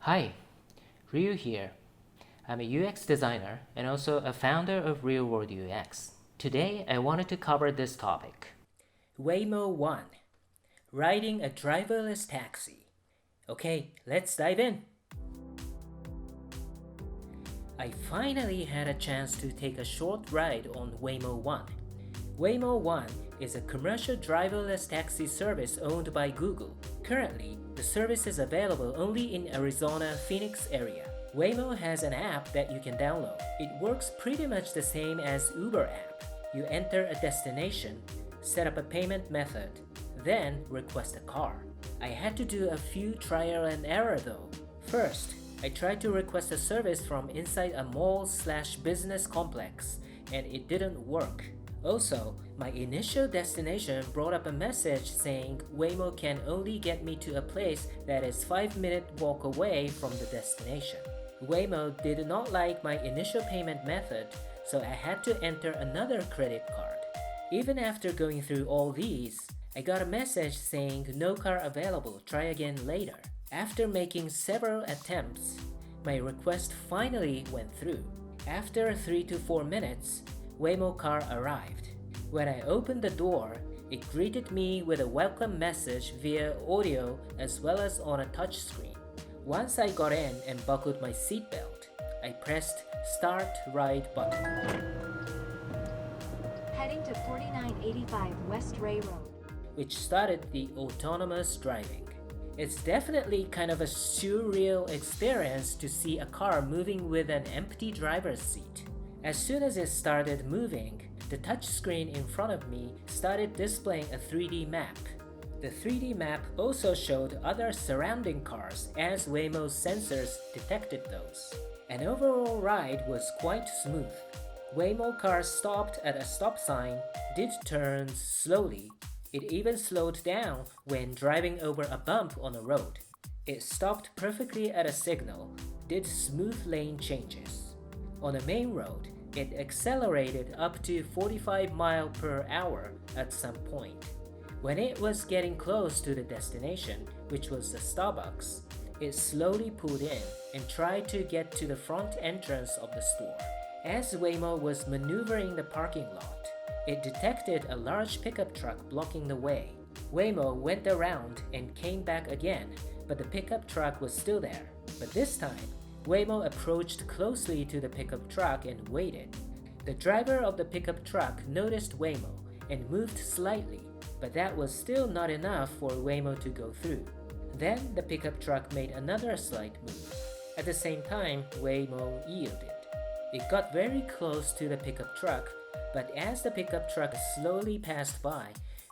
Hi, Ryu here. I'm a UX designer and also a founder of RealWorldUX. Today, I wanted to cover this topic. Waymo One, riding a driverless taxi. Okay, let's dive in. I finally had a chance to take a short ride on Waymo One. Waymo One is a commercial driverless taxi service owned by Google. Currently, the service is available only in Arizona Pheonix area. Waymo has an app that you can download. It works pretty much the same as Uber app. You enter a destination, set up a payment method, then request a car. I had to do a few trial and error though. First, I tried to request a service from inside a mall/business complex, and it didn't work. Also, my initial destination brought up a message saying Waymo can only get me to a place that is 5-minute walk away from the destination. Waymo did not like my initial payment method, so I had to enter another credit card. Even after going through all these, I got a message saying no car available, try again later. After making several attempts, my request finally went through. After 3 to 4 minutes, Waymo car arrived. When I opened the door, it greeted me with a welcome message via audio as well as on a touchscreen. Once I got in and buckled my seatbelt, I pressed Start Ride button. Heading to 4985 West Ray Road, which started the autonomous driving. It's definitely kind of a surreal experience to see a car moving with an empty driver's seat. As soon as it started moving, the touchscreen in front of me started displaying a 3D map. The 3D map also showed other surrounding cars as Waymo's sensors detected those. An overall ride was quite smooth. Waymo car stopped at a stop sign, did turns slowly. It even slowed down when driving over a bump on a road. It stopped perfectly at a signal, did smooth lane changes. On a main road, it accelerated up to 45 miles per hour at some point. When it was getting close to the destination, which was the Starbucks, it slowly pulled in and tried to get to the front entrance of the store. As Waymo was maneuvering the parking lot, it detected a large pickup truck blocking the way. Waymo went around and came back again, but the pickup truck was still there. But this time, Waymo approached closely to the pickup truck and waited. The driver of the pickup truck noticed Waymo and moved slightly, but that was still not enough for Waymo to go through. Then the pickup truck made another slight move. At the same time, Waymo yielded. It got very close to the pickup truck, but as the pickup truck slowly passed by,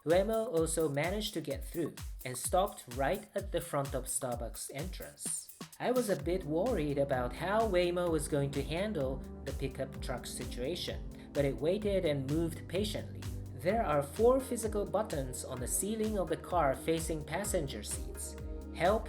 Waymo also managed to get through and stopped right at the front of Starbucks entrance. I was a bit worried about how Waymo was going to handle the pickup truck situation, but it waited and moved patiently. There are 4 physical buttons on the ceiling of the car facing passenger seats: Help,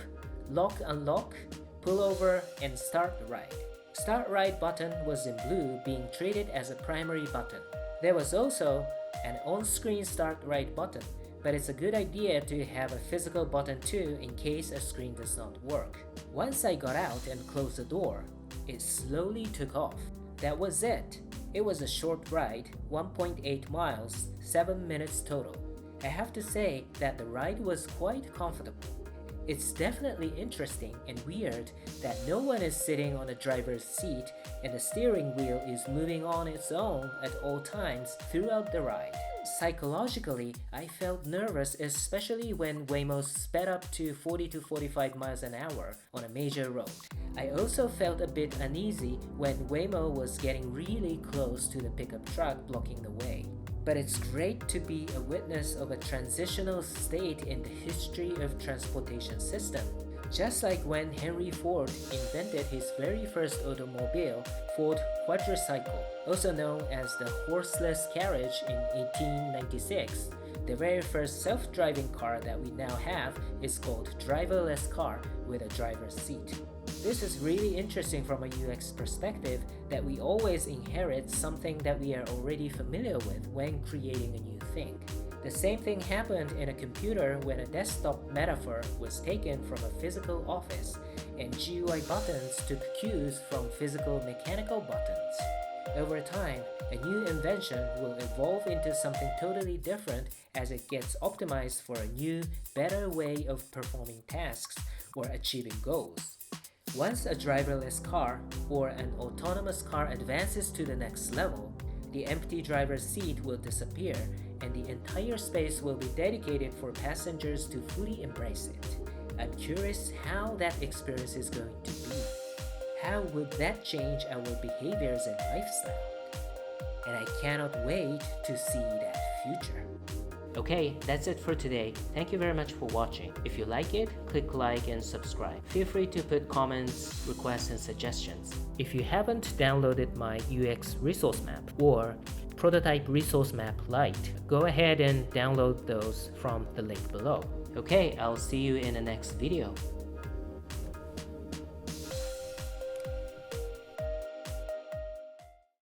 Lock Unlock, Pull Over, and Start Ride. Start Ride button was in blue, being treated as a primary button. There was also an on-screen Start Ride button, but it's a good idea to have a physical button too in case a screen does not work. Once I got out and closed the door, it slowly took off. That was it. It was a short ride, 1.8 miles, 7 minutes total. I have to say that the ride was quite comfortable. It's definitely interesting and weird that no one is sitting on the driver's seat and the steering wheel is moving on its own at all times throughout the ride. Psychologically, I felt nervous, especially when Waymo sped up to 40 to 45 miles an hour on a major road. I also felt a bit uneasy when Waymo was getting really close to the pickup truck blocking the way. But it's great to be a witness of a transitional state in the history of transportation system. Just like when Henry Ford invented his very first automobile, Ford Quadricycle, also known as the horseless carriage in 1896. The very first self-driving car that we now have is called driverless car with a driver's seat. This is really interesting from a UX perspective that we always inherit something that we are already familiar with when creating a new thing. The same thing happened in a computer when a desktop metaphor was taken from a physical office and GUI buttons took cues from physical mechanical buttons. Over time, a new invention will evolve into something totally different as it gets optimized for a new, better way of performing tasks or achieving goals. Once a driverless car or an autonomous car advances to the next level, the empty driver's seat will disappear and the entire space will be dedicated for passengers to fully embrace it. I'm curious how that experience is going to be. How would that change our behaviors and lifestyle? And I cannot wait to see that future. Okay, that's it for today. Thank you very much for watching. If you like it, click like and subscribe. Feel free to put comments, requests, and suggestions. If you haven't downloaded my UX resource map or prototype resource map Lite, go ahead and download those from the link below. Okay, I'll see you in the next video.